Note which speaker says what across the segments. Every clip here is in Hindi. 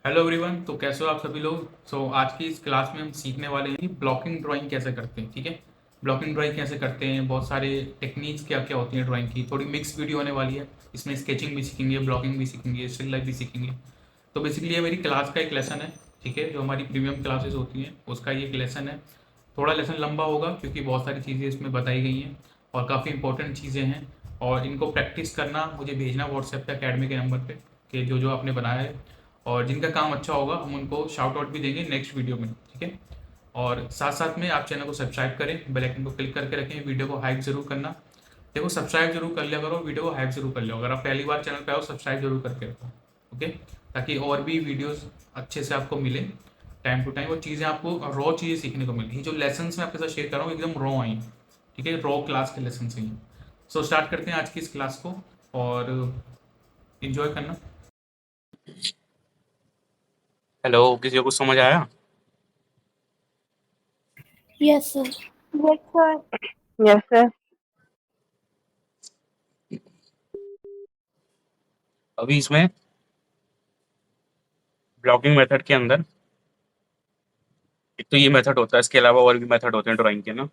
Speaker 1: Hello everyone. तो कैसे हो आप सभी लोग। आज की इस क्लास में हम सीखने वाले हैं कि ब्लॉकिंग ड्राइंग कैसे करते हैं। ठीक है, ब्लॉकिंग ड्राइंग कैसे करते हैं, बहुत सारे टेक्निक्स क्या क्या होती हैं ड्राइंग की। थोड़ी मिक्स वीडियो होने वाली है, इसमें स्केचिंग भी सीखेंगे, ब्लॉकिंग भी सीखेंगे, स्टिल लाइफ भी सीखेंगे। तो बेसिकली ये मेरी क्लास का एक लेसन है। ठीक है, जो हमारी प्रीमियम क्लासेस होती हैं उसका ये एक लेसन है। थोड़ा लेसन लंबा होगा क्योंकि बहुत सारी चीज़ें इसमें बताई गई हैं और काफ़ी इंपॉर्टेंट चीज़ें हैं। और इनको प्रैक्टिस करना, मुझे भेजना व्हाट्सएप पे अकेडमी के नंबर पे कि जो जो आपने बनाया है। और जिनका काम अच्छा होगा हम उनको शाउट आउट भी देंगे नेक्स्ट वीडियो में। ठीक है, और साथ साथ में आप चैनल को सब्सक्राइब करें, बेल आइकन को क्लिक करके रखें, वीडियो को हाइप जरूर करना। देखो, सब्सक्राइब जरूर कर लिया करो, वीडियो को हाइप जरूर कर लिया। अगर आप पहली बार चैनल पे आओ, सब्सक्राइब जरूर करके रखो। ओके, ताकि और भी वीडियोस अच्छे से आपको मिले टाइम टू टाइम, वो चीज़ें आपको रॉ चीज़ें सीखने को मिली। जो लेसन मैं आपके साथ शेयर कर रहा हूँ एकदम रॉ आई। ठीक है, रॉ क्लास के लेसन ही। सो स्टार्ट करते हैं आज की इस क्लास को और इन्जॉय करना।
Speaker 2: हेलो, किसी को कुछ समझ आया?
Speaker 3: Yes, sir.
Speaker 4: Yes, sir.
Speaker 5: Yes, sir.
Speaker 2: अभी इसमें ब्लॉकिंग मेथड के अंदर एक तो ये मेथड होता है, इसके अलावा और भी मेथड होते हैं ड्राइंग के ना।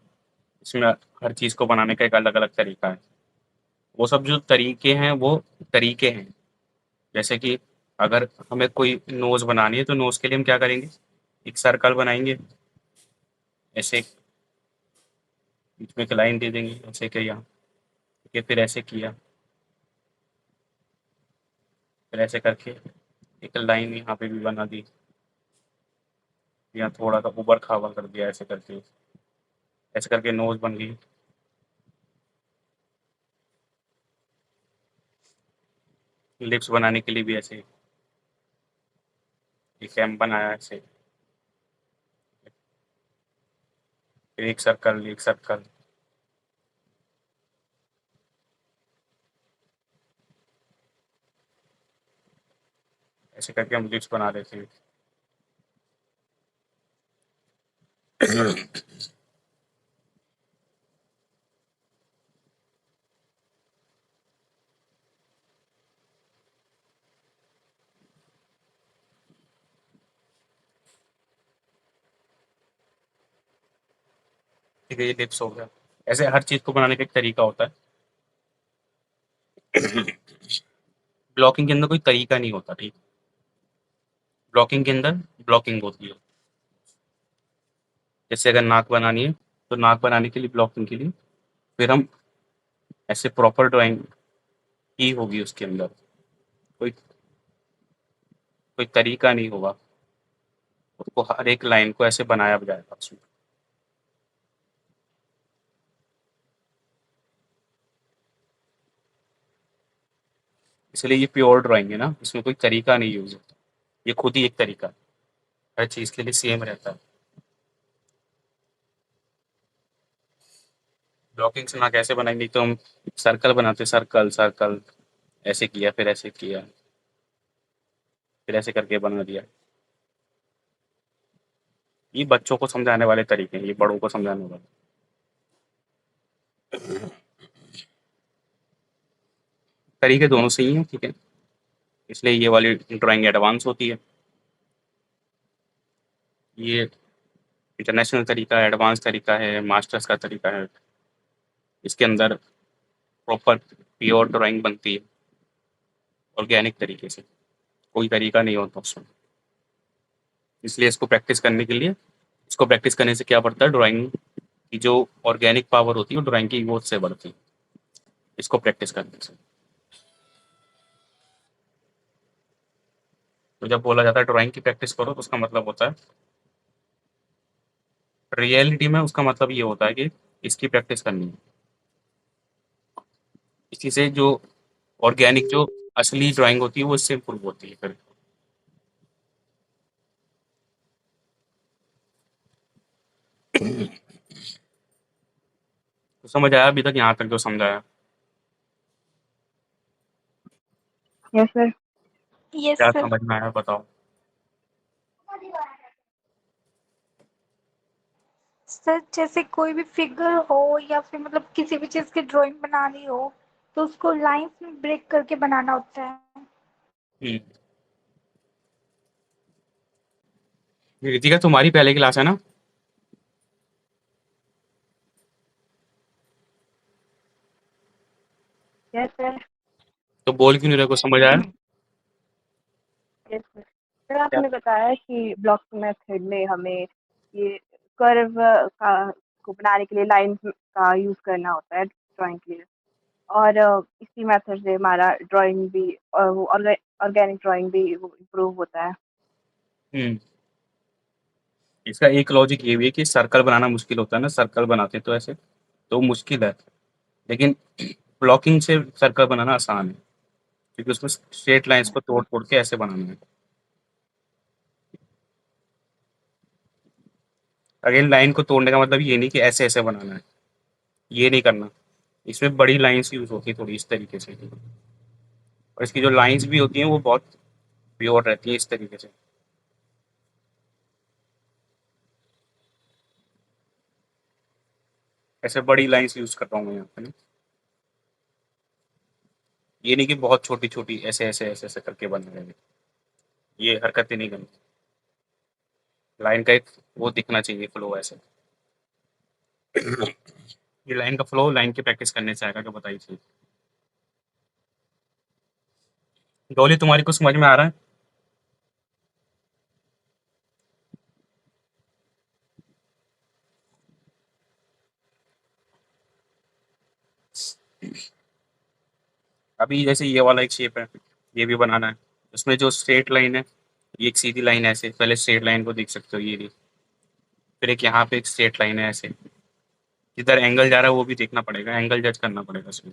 Speaker 2: इसमें हर चीज़ को बनाने का एक अलग अलग तरीका है। वो सब जो तरीके हैं वो तरीके हैं। जैसे कि अगर हमें कोई नोज बनानी है तो नोज के लिए हम क्या करेंगे, एक सर्कल बनाएंगे, ऐसे बीच में एक लाइन दे देंगे, ऐसे किया, ठीक है, फिर ऐसे किया, फिर ऐसे करके एक लाइन यहाँ पे भी बना दी, यहाँ थोड़ा सा ऊपर खावा कर दिया, ऐसे करके नोज बन गई। लिप्स बनाने के लिए भी ऐसे एक एम बनाया, ऐसे फिर एक सर्कल, एक सर्कल, ऐसे करके हम लिप्स बना देते हैं। ठीक है, ये लिप्स हो गया। ऐसे हर चीज़ को बनाने का एक तरीका होता है। ब्लॉकिंग के अंदर कोई तरीका नहीं होता, ठीक। ब्लॉकिंग के अंदर ब्लॉकिंग होती है। जैसे अगर नाक बनानी है तो नाक बनाने के लिए, ब्लॉकिंग के लिए फिर हम ऐसे प्रॉपर ड्राइंग की होगी, उसके अंदर कोई कोई तरीका नहीं होगा, उसको हर एक लाइन को ऐसे बनाया जाएगा उसमें। इसलिए ये प्योर ड्राइंग है ना, इसमें कोई तरीका नहीं यूज होता, ये खुद ही एक तरीका है, हर चीज़ के लिए सेम रहता है। ब्लॉकिंग से ना कैसे बनाएंगे, तो हम सर्कल बनाते, सर्कल सर्कल, ऐसे किया, फिर ऐसे किया, फिर ऐसे करके बना दिया। ये बच्चों को समझाने वाले तरीके हैं, ये बड़ों को समझाने वाले। तरीके दोनों सही हैं, ठीक है, इसलिए ये वाली ड्राइंग एडवांस होती है। ये इंटरनेशनल तरीका है, एडवांस तरीका है, मास्टर्स का तरीका है। इसके अंदर प्रॉपर प्योर ड्राइंग बनती है, ऑर्गेनिक तरीके से, कोई तरीका नहीं होता उसमें। इसलिए इसको प्रैक्टिस करने से क्या बढ़ता है, ड्राइंग की जो ऑर्गेनिक पावर होती है वो ड्राइंग की ग्रोथ से बढ़ती है, इसको प्रैक्टिस करने से। तो जब बोला जाता है ड्राइंग की प्रैक्टिस करो, तो उसका मतलब होता है, रियलिटी में उसका मतलब ये होता है कि इसकी प्रैक्टिस करनी है। इसी से जो ऑर्गेनिक, जो असली ड्राइंग होती है वो इससे इम्प्रूव होती है फिर। तो समझ आया अभी तक, यहाँ तक जो समझाया?
Speaker 5: Yes, sir.
Speaker 4: Yes,
Speaker 2: क्या
Speaker 4: sir.
Speaker 2: समझ में आया बताओ?
Speaker 4: सर, जैसे कोई भी फिगर हो या फिर मतलब किसी भी चीज़ की ड्राइंग बनानी हो तो उसको लाइंस में ब्रेक करके बनाना होता है।
Speaker 2: हम्म, रितिका तुम्हारी पहले क्लास है ना?
Speaker 5: Yes sir.
Speaker 2: तो बोल क्यों नहीं रहे? कुछ समझ आया?
Speaker 5: Yes sir. सर आपने बताया कि ब्लॉक मेथड में हमें ये कर्व का को बनाने के लिए लाइन का यूज़ करना होता है ड्राइंग के लिए, और इसी मेथड से हमारा ड्राइंग भी और वो ऑर्गेनिक ड्राइंग भी वो इम्प्रूव होता है।
Speaker 2: हम्म इसका एक लॉजिक ये भी है कि सर्कल बनाना मुश्किल होता है ना, सर्कल बनाते तो ऐसे तो मुश्किल है, लेकिन ब्लॉकिंग से सर्कल बनाना आसान है, क्योंकि उसमें स्ट्रेट लाइंस को तोड़ तोड़ के ऐसे बनाना है। अगेन लाइन को तोड़ने का मतलब ये नहीं कि ऐसे ऐसे बनाना है, ये नहीं करना। इसमें बड़ी लाइंस यूज होती है थोड़ी इस तरीके से, और इसकी जो लाइंस भी होती हैं वो बहुत प्योर रहती है इस तरीके से। ऐसे बड़ी लाइंस यूज कर रहा हूँ मैं यहाँ पे ना। ये नहीं कि बहुत छोटी छोटी ऐसे ऐसे ऐसे ऐसे करके बन रहे हैं, ये हरकतें नहीं करनी। लाइन का एक वो दिखना चाहिए, फ्लो ऐसे। ये लाइन का फ्लो लाइन की प्रैक्टिस करने से आएगा, क्या बताइए। डोली तुम्हारी कुछ समझ में आ रहा है? अभी जैसे ये वाला एक शेप है, ये भी बनाना है। उसमें जो स्ट्रेट लाइन है, ये एक सीधी लाइन है ऐसे, पहले स्ट्रेट लाइन को देख सकते हो ये भी। फिर एक यहाँ पे एक स्ट्रेट लाइन है ऐसे, किधर एंगल जा रहा है वो भी देखना पड़ेगा, एंगल जज करना पड़ेगा उसमें।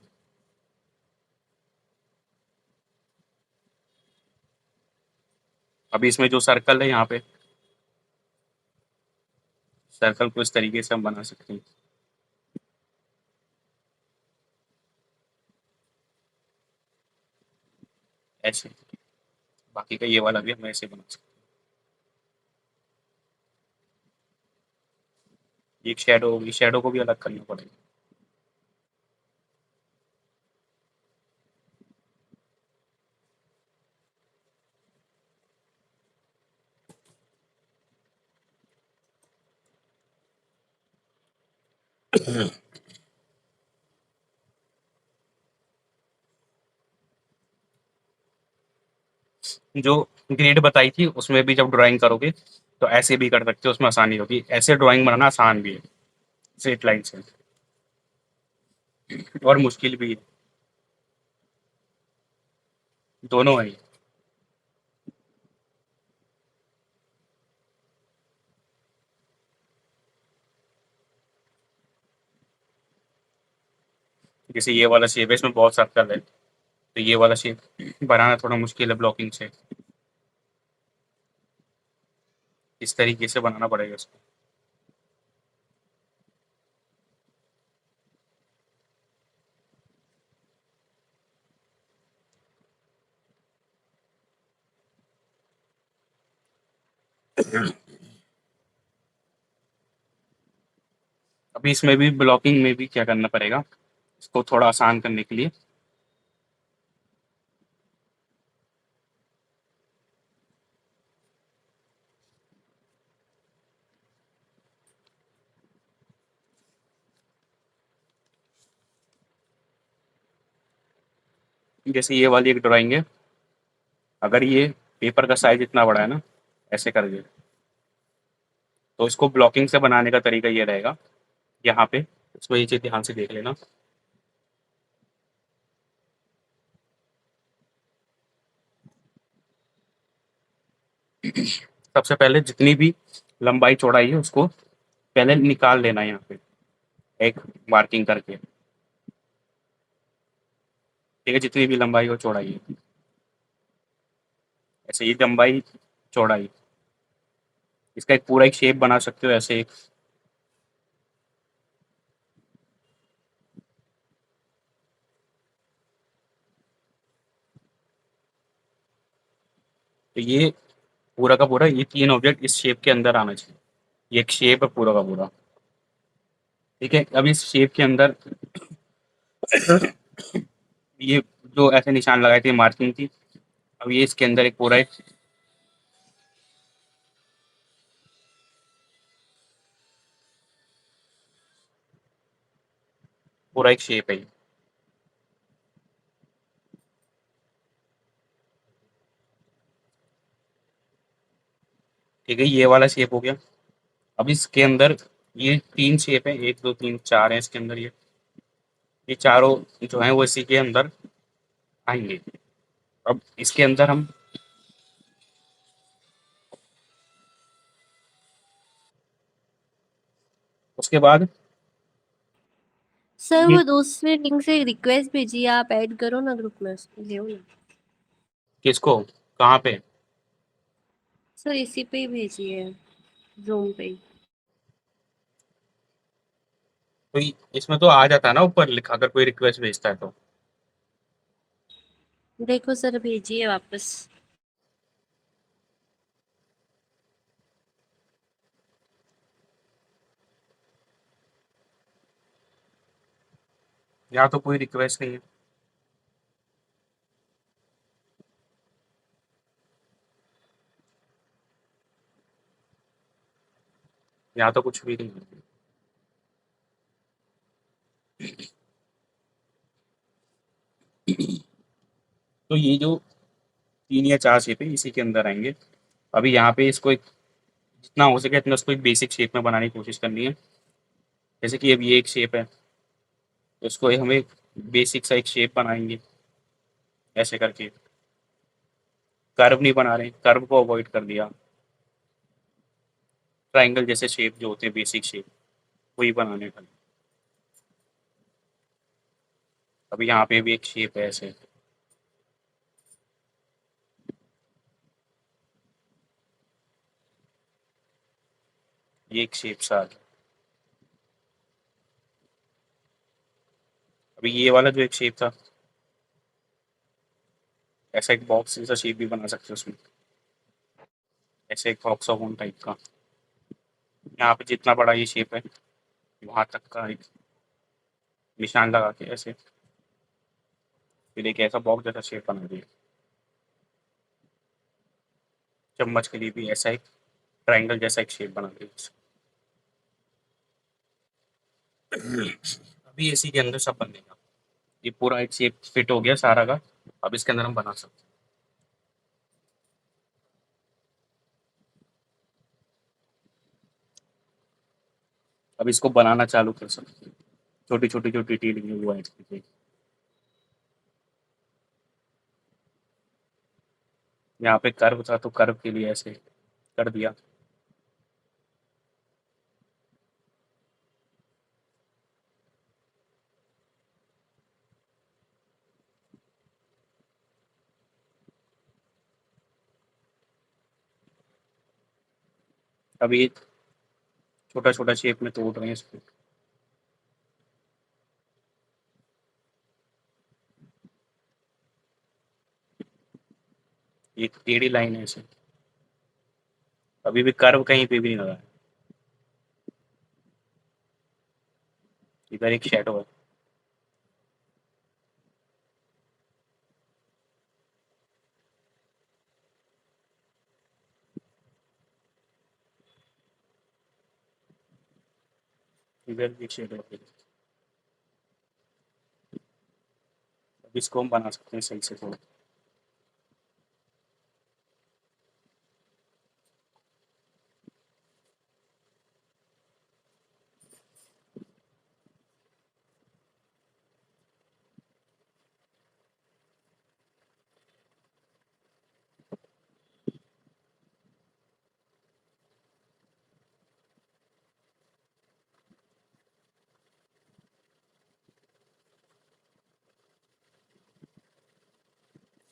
Speaker 2: अभी इसमें जो सर्कल है यहाँ पे, सर्कल को इस तरीके से हम बना सकते हैं ऐसे। बाकी का ये वाला भी हम ऐसे बना सकते हैं। एक शेडो होगी, शेडो को भी अलग करना पड़ेगा। जो ग्रेड बताई थी उसमें भी जब ड्राइंग करोगे तो ऐसे भी कर सकते हो, उसमें आसानी होगी। ऐसे ड्राइंग बनाना आसान भी है स्ट्रेट लाइन से, और मुश्किल भी है, दोनों है। जैसे ये वाला शेप है, इसमें बहुत सर्कल है, तो ये वाला शेप बनाना थोड़ा मुश्किल है ब्लॉकिंग से। इस तरीके से बनाना पड़ेगा इसको। अभी इसमें भी ब्लॉकिंग में भी क्या करना पड़ेगा, इसको थोड़ा आसान करने के लिए। जैसे ये वाली एक ड्राइंग है, अगर ये पेपर का साइज इतना बड़ा है ना, ऐसे करके, तो इसको ब्लॉकिंग से बनाने का तरीका ये रहेगा। यहाँ पे इसमें ये चीज ध्यान से देख लेना। सबसे पहले जितनी भी लंबाई चौड़ाई है उसको पहले निकाल लेना है यहाँ पे, एक मार्किंग करके। ठीक है, जितनी भी लंबाई और चौड़ाई है, ऐसे ही लंबाई चौड़ाई, इसका एक पूरा एक शेप बना सकते हो ऐसे एक। तो ये पूरा का पूरा ये तीन ऑब्जेक्ट इस शेप के अंदर आना चाहिए। ये एक शेप है पूरा का पूरा। ठीक है, अब इस शेप के अंदर ये जो ऐसे निशान लगाए थे मार्किंग थी, अब ये इसके अंदर एक पूरा एक पूरा एक शेप है ये। ठीक है, ये वाला शेप हो गया। अब इसके अंदर ये 3 शेप है, 1 2 3 4 है इसके अंदर। ये चारों जो हैं वो इसी के अंदर आएँगे। अब इसके अंदर हम उसके बाद
Speaker 3: सर
Speaker 2: ये
Speaker 3: वो दूसरे लिंक से रिक्वेस्ट भेजिए, आप ऐड करो ना ग्रुप में, ले ना।
Speaker 2: किसको? कहाँ पे?
Speaker 3: सर इसी पे ही भेजिए, जूम पे ही।
Speaker 2: तो इसमें तो आ जाता है ना ऊपर लिखा, अगर कोई रिक्वेस्ट भेजता है तो।
Speaker 3: देखो सर, भेजिए वापस।
Speaker 2: यहाँ तो कोई रिक्वेस्ट नहीं है। यहाँ तो कुछ भी नहीं है। तो ये जो 3 या 4 शेप है इसी के अंदर आएँगे। अभी यहाँ पे इसको एक जितना हो सके इतना उसको एक बेसिक शेप में बनाने की कोशिश करनी है। जैसे कि अब ये एक शेप है, तो इसको हम एक बेसिक सा एक शेप बनाएँगे, ऐसे करके। कर्व नहीं बना रहे, कर्व को अवॉइड कर दिया। ट्रायंगल जैसे शेप जो होते हैं बेसिक शेप, वही बनाने का। अभी यहाँ पे भी एक शेप है ऐसे। ये एक शेप सा आ गया। अभी ये वाला जो एक शेप था, ऐसा एक बॉक्स जैसा शेप भी बना सकते हो उसमें, ऐसे एक हॉक्सागोन टाइप का। यहाँ पे जितना बड़ा ये शेप है, वहाँ तक का एक निशान लगा के ऐसे फिर एक ऐसा बॉक्स जैसा शेप बना दिया। चम्मच के लिए भी ऐसा एक ट्रायंगल जैसा एक शेप बना दिया। अभी इसी के अंदर सब बनेगा। ये पूरा एक शेप फिट हो गया सारा का। अब इसके अंदर हम बना सकते हैं। अब इसको बनाना चालू कर सकते हैं। छोटी छोटी जो डिटेलिंग है वो ऐड कीजिए। यहाँ पे कर्व था तो कर्व के लिए ऐसे कर दिया। अभी छोटा छोटा शेप में तोड़ रहे हैं इसको। ये टेढ़ी लाइन है ऐसे। अभी भी कर्व कहीं पे भी नहीं लगा है। इधर एक शेडो है। इधर भी एक शेडो है। अब इसको हम बना सकते हैं सही से थोड़ा।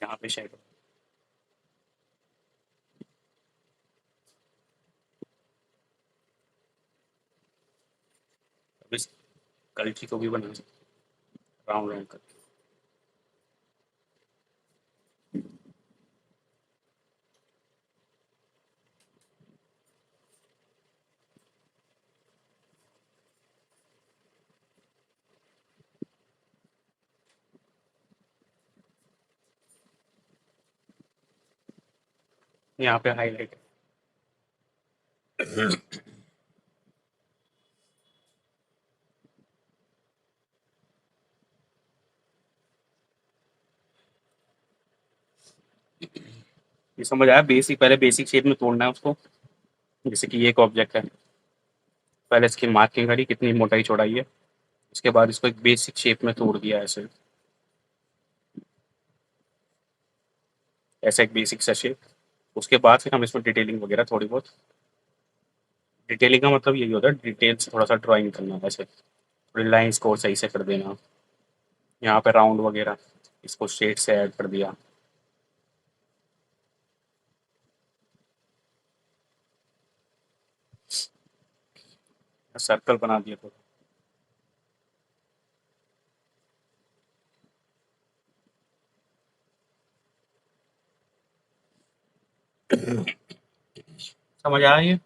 Speaker 2: यहाँ पे शेडो। अब इस कल्ची को भी बना सकते हैं राउंड राउंड करके। यहाँ पे हाईलाइट। ये समझ आया? बेसिक, पहले बेसिक शेप में तोड़ना है उसको। जैसे कि ये एक ऑब्जेक्ट है, पहले इसकी मार्किंग करी कितनी मोटाई चौड़ाई है, उसके बाद इसको एक बेसिक शेप में तोड़ दिया ऐसे, ऐसा एक बेसिक सा शेप। उसके बाद फिर हम इसमें डिटेलिंग वगैरह थोड़ी बहुत, डिटेलिंग का मतलब यही होता है डिटेल से थोड़ा सा ड्राइंग करना, ऐसे थोड़ी लाइंस को सही से कर देना, यहाँ पे राउंड वगैरह इसको शेड से ऐड कर दिया। सर्कल बना दिया थोड़ा। समझ आया ये?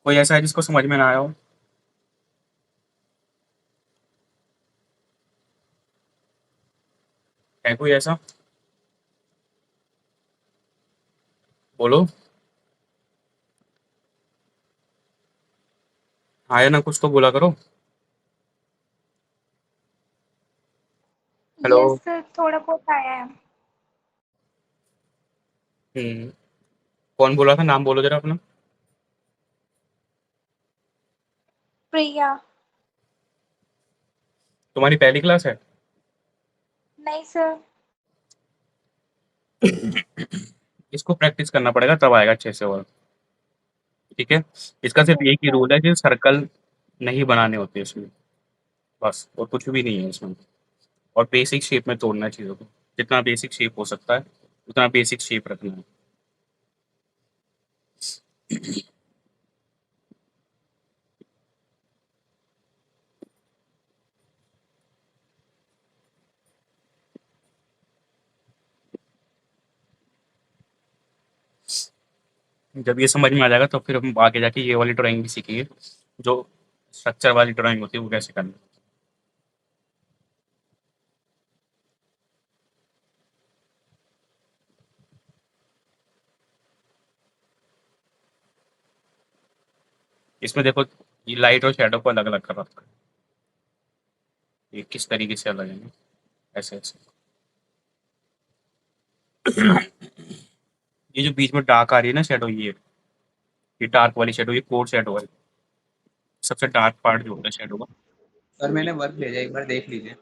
Speaker 2: कोई ऐसा है जिसको समझ में ना आया हो? है कोई ऐसा? बोलो। आया ना कुछ तो बोला करो। हेलो।
Speaker 4: यस सर, थोड़ा बहुत आया है।
Speaker 2: कौन बोला था? नाम बोलो जरा अपना।
Speaker 4: प्रिया।
Speaker 2: तुम्हारी पहली क्लास है?
Speaker 4: नहीं सर।
Speaker 2: इसको प्रैक्टिस करना पड़ेगा तब आएगा अच्छे से। और ठीक है, इसका सिर्फ
Speaker 4: यस
Speaker 2: एक ही
Speaker 4: सर।
Speaker 2: रूल है कि सर्कल नहीं बनाने होते इसमें, बस, और कुछ भी नहीं है इसमें। और बेसिक शेप में तोड़ना है चीज़ों को, जितना बेसिक शेप हो सकता है उतना बेसिक शेप रखना है। जब ये समझ में आ जाएगा तो फिर हम आगे जाके ये वाली ड्राइंग भी सीखेंगे, जो स्ट्रक्चर वाली ड्राइंग होती है वो कैसे करनी। इसमें देखो, ये लाइट और शेडो को अलग अलग कर रखा है, ये किस तरीके से अलग है, ऐसे ऐसे। ये जो बीच में डार्क आ रही है ना शेडो, ये डार्क वाली शेडो, ये कोर शेडो है, सबसे डार्क पार्ट जो होता है शेडो का।
Speaker 6: सर मैंने वर्क भेजा, एक बार देख लीजिए।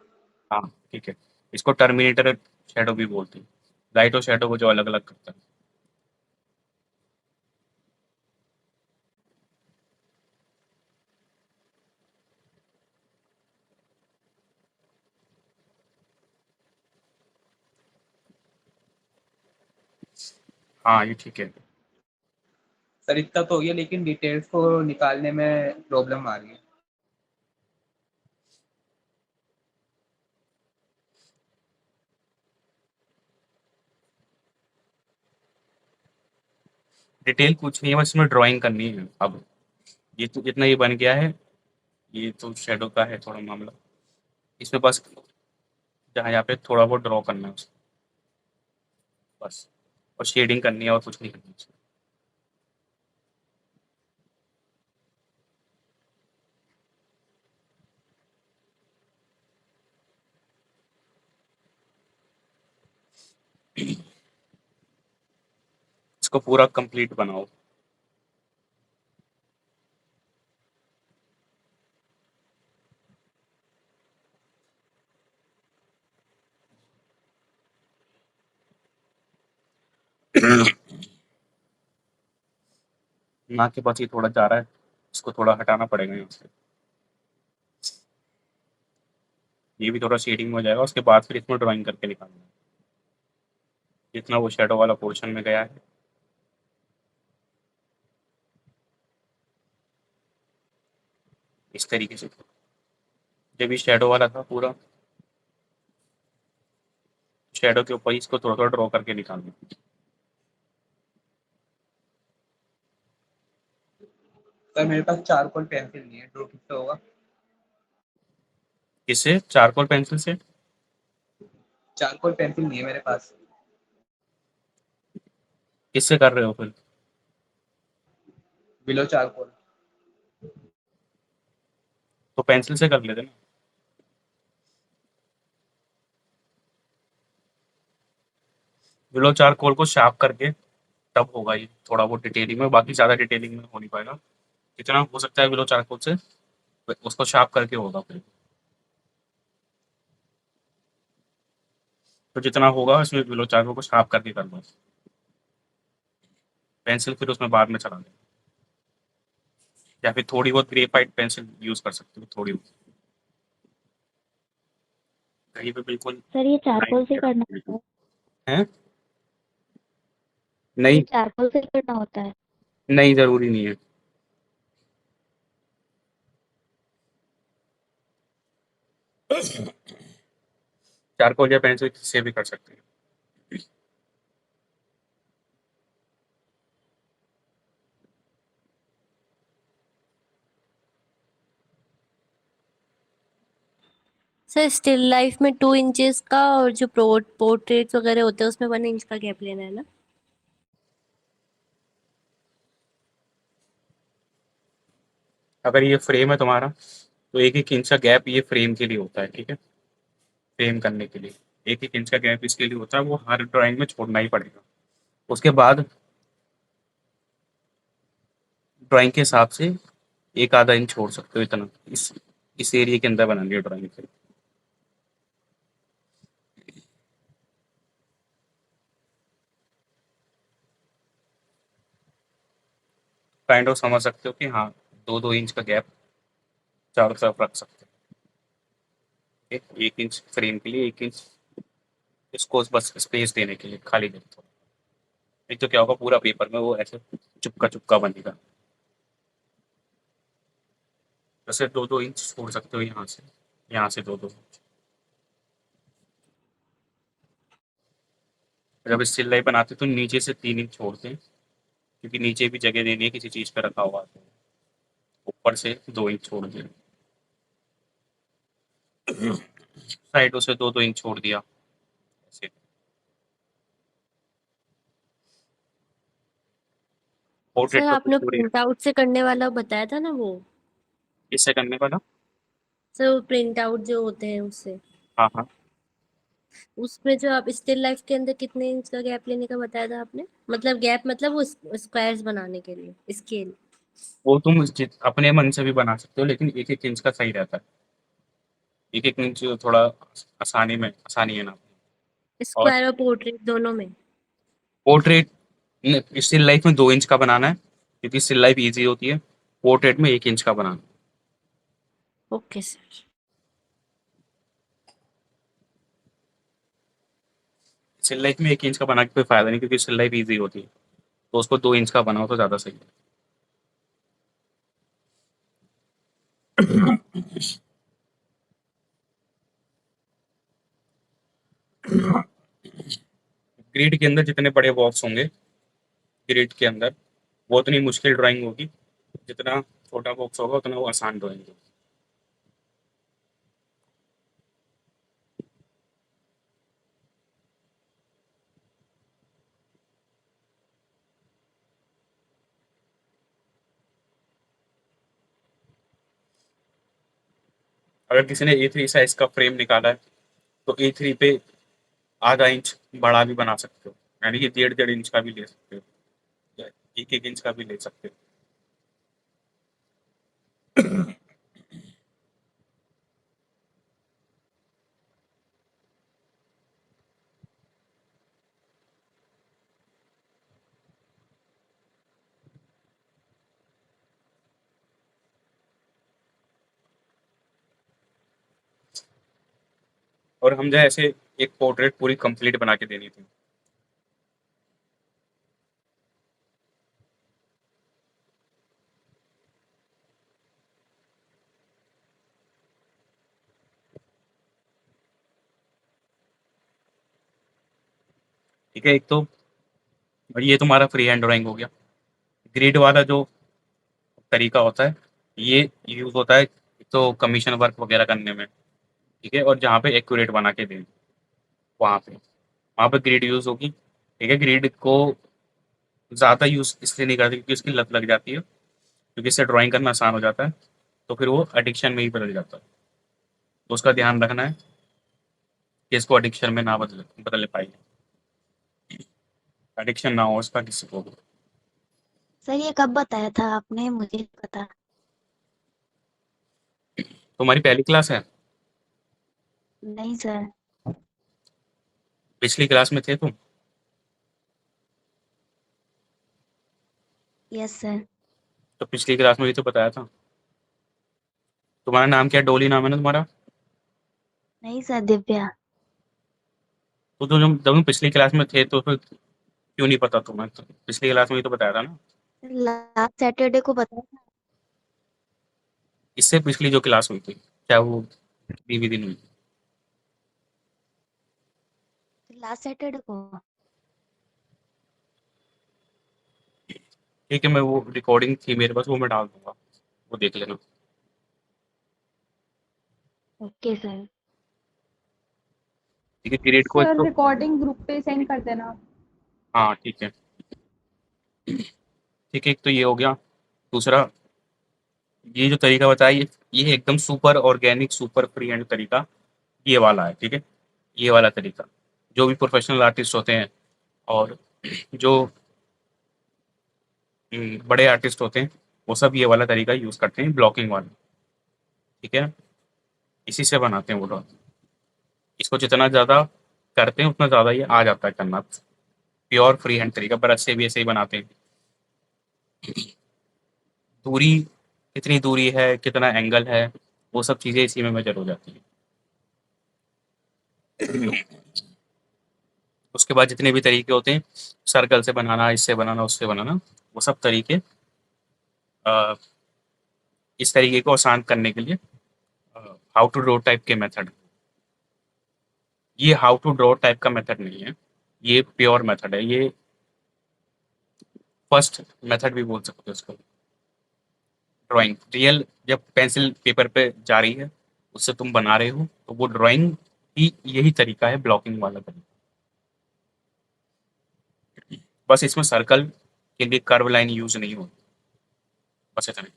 Speaker 2: हाँ ठीक है, इसको टर्मिनेटर शेडो भी बोलते हैं, लाइट और शेडो को जो अलग अलग करता है। हाँ ये ठीक है।
Speaker 6: सर इतना तो हो गया, लेकिन डिटेल्स को निकालने में प्रॉब्लम आ रही है।
Speaker 2: डिटेल कुछ नहीं है, बस इसमें ड्राइंग करनी है अब। ये तो जितना ये बन गया है, ये तो शेडो का है थोड़ा मामला, इसमें बस जहाँ यहाँ पे थोड़ा बहुत ड्रॉ करना है उसको, बस, और शेडिंग करनी है और कुछ नहीं करना है। इसको पूरा कंप्लीट बनाओ। नाक के पास ये थोड़ा जा रहा है, इसको थोड़ा हटाना पड़ेगा यहाँ से। ये भी थोड़ा शेडिंग हो जाएगा, उसके बाद फिर इसमें ड्राइंग करके निकालना है जितना वो शेडो वाला पोर्शन में गया है। इस तरीके से जब ये शेडो वाला था पूरा, शेडो के ऊपर ही इसको थोड़ा थोड़ा ड्रॉ करके निकालना है।
Speaker 6: सर मेरे पास चारकोल पेंसिल नहीं है, ड्रॉ कितना होगा?
Speaker 2: इससे चारकोल पेंसिल से
Speaker 6: चारकोल पेंसिल नहीं है मेरे पास।
Speaker 2: किससे कर रहे हो फिर?
Speaker 6: Below charcoal.
Speaker 2: तो पेंसिल से कर लेते ना। विलो चारकोल को शार्प करके तब होगा ये थोड़ा बहुत डिटेलिंग में, बाकी ज़्यादा डिटेलिंग में हो नहीं पाएगा। जितना हो सकता है विलो चारकोल से उसको शार्प करके होगा फिर। तो जितना होगा उसमें विलो चारकोल को शार्प करके करना। पेंसिल फिर उसमें बाद में चला दें, या फिर थोड़ी बहुत ग्रेफाइट पेंसिल यूज़ कर सकते हो, थोड़ी बहुत कहीं पे बिल्कुल
Speaker 7: सर ये
Speaker 2: लाइन
Speaker 7: चारकोल से करना होता है?
Speaker 2: है।
Speaker 7: ये
Speaker 2: नहीं,
Speaker 7: चारकोल से करना होता है?
Speaker 2: नहीं ज़रूरी नहीं है। चारकोल या पेंसिल से भी कर सकते हैं।
Speaker 3: सर स्टिल लाइफ में 2 इंचेस का, और जो पोर्ट्रेट्स वगैरह होते हैं उसमें 1 इंच का गैप लेना है ना?
Speaker 2: अगर ये फ्रेम है तुम्हारा तो 1-1 इंच का गैप ये फ्रेम के लिए होता है, ठीक है? फ्रेम करने के लिए 1-1 इंच का गैप इसके लिए होता है, वो हर ड्राइंग में छोड़ना ही पड़ेगा। उसके बाद ड्राइंग के हिसाब से 1 आधा इंच छोड़ सकते हो, इतना इस एरिया के अंदर बनानी है ड्राइंग फिर। काइंड ऑफ समझ सकते हो कि हाँ 2-2 इंच का गैप चारों तरफ रख सकते हो। ठीक है? 1 इंच फ्रेम के लिए, 1 इंच इसको बस स्पेस देने के लिए खाली देते हो। नहीं तो क्या होगा, पूरा पेपर में वो ऐसे चुपका चुपका बनेगा। वैसे 2-2 इंच छोड़ सकते हो यहाँ से 2-2 इंच। जब स्टिल लाइफ बनाते तो नीचे से 3 इंच छोड़ते हैं, क्योंकि नीचे भी जगह देनी है किसी चीज़ पे रखा हुआ है। ऊपर से 2 इंच छोड़ दिया, साइडों से 2-2 इंच छोड़ दिया ऐसे।
Speaker 3: सर
Speaker 2: पोर्ट्रेट तो
Speaker 3: आपने
Speaker 2: पूरी
Speaker 3: प्रिंट आउट से करने वाला बताया था ना वो?
Speaker 2: इससे करने वाला।
Speaker 3: सर वो प्रिंट आउट जो होते हैं उससे,
Speaker 2: हाँ हाँ,
Speaker 3: उसमें जो आप स्टिल लाइफ के अंदर कितने इंच का गैप लेने का बताया था आपने? मतलब गैप मतलब वो स्क्वायर्स बनाने के लिए स्केल।
Speaker 2: वो तुम अपने मन से भी बना सकते हो, लेकिन 1-1 इंच का सही रहता है। 1-1 इंच थोड़ा आसानी है ना। और
Speaker 3: स्क्वायर और पोर्ट्रेट दोनों में?
Speaker 2: पोर्ट्रेट स्टिल लाइफ में 2 इंच का बनाना है, क्योंकि स्टिल लाइफ ईजी होती है। पोर्ट्रेट में 1 इंच का बनाना।
Speaker 3: Okay sir.
Speaker 2: स्टिल लाइफ में 1 इंच का बना के कोई फायदा नहीं, क्योंकि स्टिल लाइफ ईजी होती है, तो उसको 2 इंच का बनाओ तो ज़्यादा सही है। ग्रिड के अंदर जितने बड़े बॉक्स होंगे, ग्रिड के अंदर वो उतनी मुश्किल ड्राइंग होगी, जितना छोटा बॉक्स होगा उतना वो आसान ड्राइंग होगी। अगर किसी ने A3 साइज का फ्रेम निकाला है तो A3 पे आधा इंच बड़ा भी बना सकते हो, यानी कि 1.5 इंच का भी ले सकते हो, या 1-1 इंच का भी ले सकते हो। और हम जो है ऐसे एक पोर्ट्रेट पूरी कंप्लीट बना के देनी थी। ठीक है, एक तो ये तुम्हारा फ्री हैंड ड्राइंग हो गया। ग्रिड वाला जो तरीका होता है ये यूज होता है तो कमीशन वर्क वगैरह करने में, ठीक है, और जहाँ पे एक्यूरेट बना के दें। वहाँ पे ग्रिड यूज़ होगी, ठीक है? ग्रिड को ज़्यादा यूज़ इसलिए नहीं करते क्योंकि उसकी लत लग जाती है, क्योंकि इससे ड्राइंग करना आसान हो जाता है, तो फिर वो एडिक्शन में ही बदल जाता है। तो उसका ध्यान रखना है कि इसको एडिक्शन में ना बदलने पाए, एडिक्शन ना हो इसका किसी को भी।
Speaker 7: सर ये कब बताया था आपने? मुझे नहीं पता।
Speaker 2: तुम्हारी पहली क्लास है?
Speaker 7: नहीं सर।
Speaker 2: पिछली क्लास में थे तुम?
Speaker 7: Yes sir.
Speaker 2: तो पिछली क्लास में भी तो बताया था। तुम्हारा नाम क्या है? डोली नाम है ना तुम्हारा?
Speaker 7: नहीं सर, दिव्या।
Speaker 2: तो जब तुम पिछली क्लास में थे तो फिर क्यों नहीं पता तुम्हें? तो पिछली क्लास में ही तो बताया था ना।
Speaker 7: लास्ट सैटरडे को बताया था।
Speaker 2: इससे पिछली जो क्लास हुई थी, क्या वो 20 दिन हुई?
Speaker 7: लास्ट सैटरडे को।
Speaker 2: ठीक है, मैं वो रिकॉर्डिंग थी मेरे पास, वो मैं डाल दूंगा, वो देख लेना।
Speaker 7: Okay sir.
Speaker 2: ठीक है, पीरियड को एक
Speaker 4: सर
Speaker 2: तो,
Speaker 4: रिकॉर्डिंग ग्रुप पे सेंड कर देना।
Speaker 2: हाँ ठीक है। ठीक है, एक तो ये हो गया। दूसरा, ये जो तरीका बताया ये एकदम super organic super free hand तरीका ये वाला है, ठीक है? ये वाला तरीका जो भी प्रोफेशनल आर्टिस्ट होते हैं और जो बड़े आर्टिस्ट होते हैं वो सब ये वाला तरीका यूज़ करते हैं, ब्लॉकिंग वाला, ठीक है? इसी से बनाते हैं वो लोग। इसको जितना ज़्यादा करते हैं उतना ज़्यादा ये आ जाता है करना। प्योर फ्री हैंड तरीका, ब्रश से भी ऐसे ही बनाते हैं। दूरी, कितनी दूरी है, कितना एंगल है, वो सब चीज़ें इसी में मेजर हो जाती है। उसके बाद जितने भी तरीके होते हैं, सर्कल से बनाना, इससे बनाना, उससे बनाना, वो सब तरीके अ, इस तरीके को आसान करने के लिए हाउ टू ड्रॉ टाइप के मेथड। ये हाउ टू ड्रॉ टाइप का मेथड नहीं है, ये प्योर मेथड है, ये फर्स्ट मेथड भी बोल सकते हो उसको। ड्राइंग रियल, जब पेंसिल पेपर पे जा रही है, उससे तुम बना रहे हो, तो वो ड्राइंग ही यही तरीका है, ब्लॉकिंग वाला तरीका। बस इसमें सर्कल के लिए कर्व लाइन यूज नहीं होती, बस इतना ही।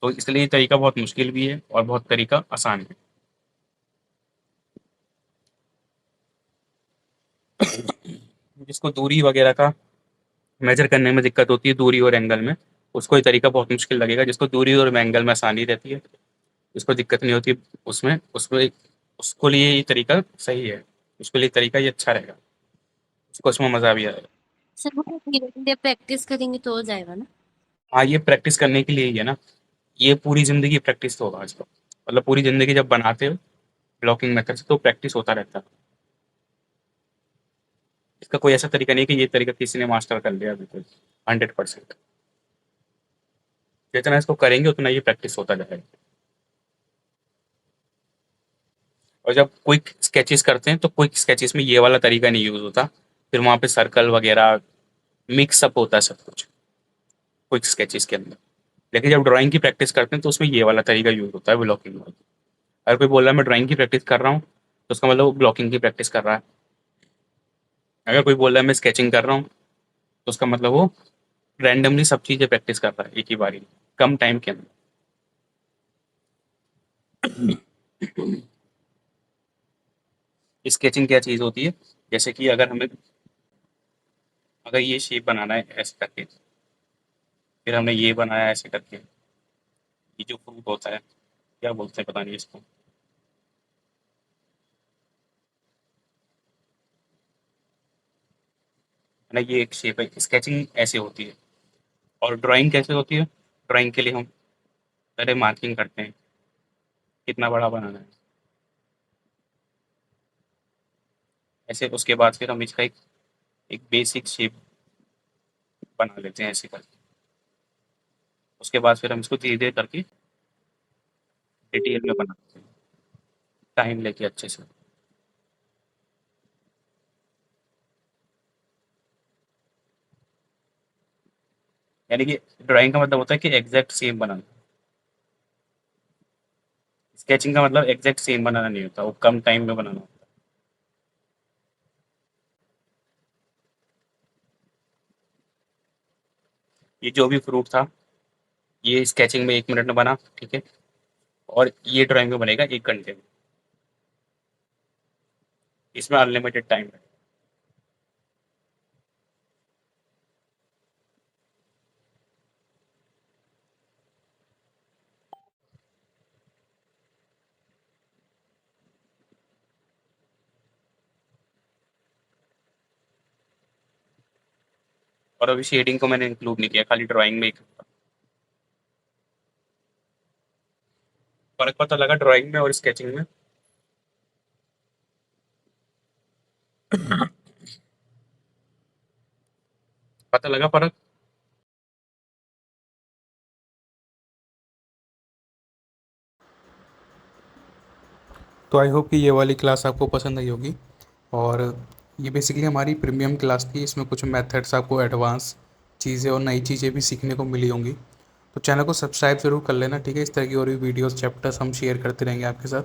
Speaker 2: तो इसलिए ये तरीका बहुत मुश्किल भी है और बहुत तरीका आसान है। जिसको दूरी वगैरह का मेजर करने में दिक्कत होती है, दूरी और एंगल में, उसको ये तरीका बहुत मुश्किल लगेगा। जिसको दूरी और एंगल में आसानी रहती है, जिसको दिक्कत नहीं होती उसमें उसमें उसको लिए ये तरीका सही है, उसके लिए तरीका ये अच्छा रहेगा, उसको उसमें मज़ा भी आएगा।
Speaker 3: सर वो धीरे धीरे प्रैक्टिस करेंगे तो हो जाएगा ना?
Speaker 2: हाँ, ये प्रैक्टिस करने के लिए ही है ना, ये पूरी ज़िंदगी प्रैक्टिस तो होगा इसका, मतलब पूरी ज़िंदगी जब बनाते हो ब्लॉकिंग मेथड से तो प्रैक्टिस होता रहता है। इसका कोई ऐसा तरीका नहीं है कि ये तरीका किसी ने मास्टर कर लिया बिल्कुल 100%। जितना इसको करेंगे उतना ये प्रैक्टिस होता जाएगा। और जब क्विक स्केचेस करते हैं तो क्विक स्केचेस में ये वाला तरीका नहीं यूज़ होता, फिर वहाँ पे सर्कल वगैरह मिक्सअप होता है सब कुछ क्विक स्केचेस के अंदर। लेकिन जब ड्राइंग की प्रैक्टिस करते हैं तो उसमें ये वाला तरीका यूज़ होता है, ब्लॉकिंग वाला। अगर कोई बोल रहा है मैं ड्राइंग की प्रैक्टिस कर रहा हूँ, तो उसका मतलब वो ब्लॉकिंग की प्रैक्टिस कर रहा है। अगर कोई बोल रहा है मैं स्केचिंग कर रहा हूँ, तो उसका मतलब वो रैंडमली सब चीज़ें प्रैक्टिस कर रहा है एक ही बारी में, कम टाइम के अंदर। स्केचिंग क्या चीज़ होती है? जैसे कि अगर ये शेप बनाना है ऐसे करके, फिर हमने ये बनाया ऐसे करके, ये जो फ्रूट होता है, क्या बोलते हैं पता नहीं इसको, है ना? ये एक शेप है। स्केचिंग ऐसे होती है। और ड्राइंग कैसे होती है? ड्राइंग के लिए हम पहले मार्किंग करते हैं, कितना बड़ा बनाना है, ऐसे। उसके बाद फिर हम इसका एक बेसिक शेप बना लेते हैं ऐसे करके। उसके बाद फिर हम इसको धीरे धीरे करके डिटेल में बनाते हैं, टाइम लेके अच्छे से। यानी कि ड्राइंग का मतलब होता है कि एग्जैक्ट सेम बनाना। स्केचिंग का मतलब एग्जैक्ट सेम बनाना नहीं होता, वो कम टाइम में बनाना होता है। ये जो भी फ्रूट था ये स्केचिंग में 1 मिनट में बना, ठीक है, और ये ड्राइंग में बनेगा 1 घंटे में। इसमें अनलिमिटेड टाइम है। और अभी शेडिंग को मैंने इंक्लूड नहीं किया, खाली ड्राइंग में ही करता। फर्क पता लगा ड्राइंग में और स्केचिंग में? पता लगा फर्क?
Speaker 1: तो आई होप कि ये वाली क्लास आपको पसंद आई होगी। और ये बेसिकली हमारी प्रीमियम क्लास थी, इसमें कुछ मेथड्स आपको एडवांस चीज़ें और नई चीज़ें भी सीखने को मिली होंगी। तो चैनल को सब्सक्राइब ज़रूर कर लेना, ठीक है। इस तरह की और भी वीडियोस चैप्टर्स हम शेयर करते रहेंगे आपके साथ।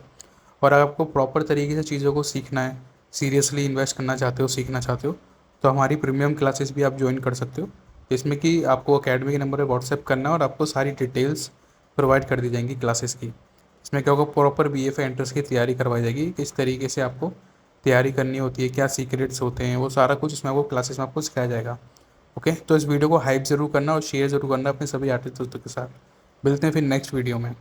Speaker 1: और अगर आपको प्रॉपर तरीके से चीज़ों को सीखना है, सीरियसली इन्वेस्ट करना चाहते हो, सीखना चाहते हो, तो हमारी प्रीमियम क्लासेस भी आप ज्वाइन कर सकते हो, जिसमें कि आपको अकेडमी के नंबर पर व्हाट्सएप करना है और आपको सारी डिटेल्स प्रोवाइड कर दी जाएंगी क्लासेस की। इसमें क्या होगा, प्रॉपर BFA एंट्रेंस की तैयारी करवाई जाएगी, किस तरीके से आपको तैयारी करनी होती है, क्या सीक्रेट्स होते हैं, वो सारा कुछ इसमें आपको क्लासेस में आपको सिखाया जाएगा। ओके, तो इस वीडियो को हाइप ज़रूर करना और शेयर ज़रूर करना अपने सभी आर्टिस्ट दोस्तों के साथ। मिलते हैं फिर नेक्स्ट वीडियो में।